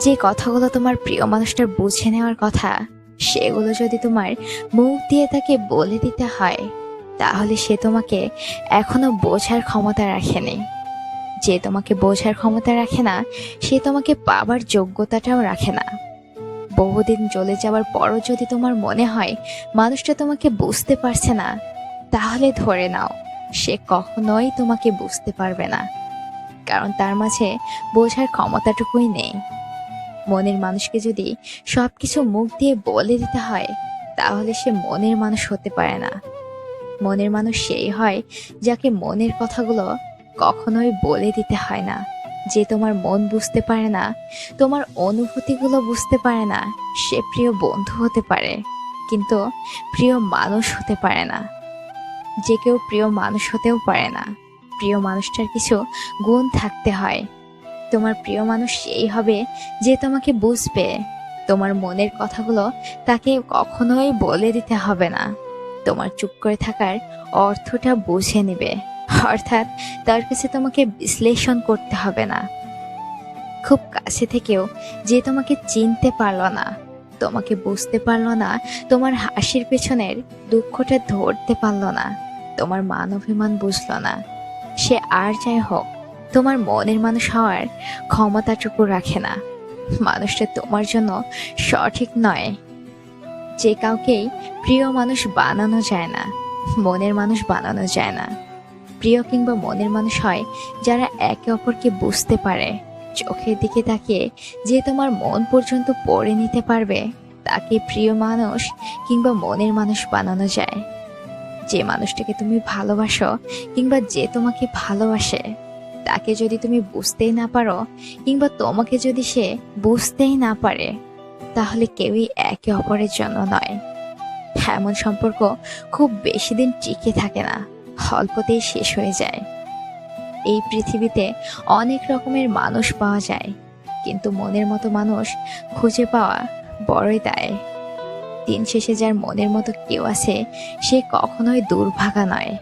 যে কথাগুলো তোমার প্রিয় মানুষটার বুঝে নেওয়ার কথা, সেগুলো যদি তোমার মুখ দিয়ে তাকে বলে দিতে হয়, তাহলে সে তোমাকে এখনো বোঝার ক্ষমতা রাখেনি। যে তোমাকে বোঝার ক্ষমতা রাখে না, সে তোমাকে পাবার যোগ্যতাটাও রাখে না। বহুদিন চলে যাওয়ার পরও যদি তোমার মনে হয় মানুষটা তোমাকে বুঝতে পারছে না, তাহলে ধরে নাও সে কখনোই তোমাকে বুঝতে পারবে না। কারণ তার মাঝে বোঝার ক্ষমতাটুকুই নেই। মনের মানুষকে যদি সবকিছু মুখ দিয়ে বলে দিতে হয়, তাহলে সে মনের মানুষ হতে পারে না। মনের মানুষ সেই হয় যাকে মনের কথাগুলো কখনোই বলে দিতে হয় না। যে তোমার মন বুঝতে পারে না, তোমার অনুভূতিগুলো বুঝতে পারে না, সে প্রিয় বন্ধু হতে পারে, কিন্তু প্রিয় মানুষ হতে পারে না। যে কেউ প্রিয় মানুষ হতেও পারে না। প্রিয় মানুষটার কিছু গুণ থাকতে হয়। তোমার প্রিয় মানুষ সেই হবে যে তোমাকে বুঝবে। তোমার মনের কথাগুলো তাকে কখনোই বলে দিতে হবে না। তোমার চুপ করে থাকার অর্থটা বুঝে নেবে, অর্থাৎ তার কাছে তোমাকে বিশ্লেষণ করতে হবে না। খুব কাছে থেকেও যে তোমাকে চিনতে পারলো না, তোমাকে বুঝতে পারলো না, তোমার হাসির পেছনের দুঃখটা ধরতে পারলো না, তোমার মান অভিমান বুঝলো না, সে আর যাই হোক তোমার মনের মানুষ হওয়ার ক্ষমতাটুকু রাখে না। মানুষটা তোমার জন্য সঠিক নয়। যে কাউকেই প্রিয় মানুষ বানানো যায় না, মনের মানুষ বানানো যায় না। প্রিয় কিংবা মনের মানুষ হয় যারা একে অপরকে বুঝতে পারে। চোখের দিকে তাকিয়ে যে তোমার মন পর্যন্ত পড়ে নিতে পারবে, তাকে প্রিয় মানুষ কিংবা মনের মানুষ বানানো যায়। যে মানুষটাকে তুমি ভালোবাসো কিংবা যে তোমাকে ভালোবাসে, তাকে যদি তুমি বুঝতেই না পারো কিংবা তোমাকে যদি সে বুঝতেই না পারে, তাহলে কেউই একে অপরের জন্য নয়। এমন সম্পর্ক খুব বেশি দিন টিকে থাকে না, অল্পতেই শেষ হয়ে যায়। এই পৃথিবীতে অনেক রকমের মানুষ পাওয়া যায়, কিন্তু মনের মতো মানুষ খুঁজে পাওয়া বড়ই দায়। দিন শেষে যার মনের মতো কেউ আছে, সে কখনোই দুর্ভাগা নয়।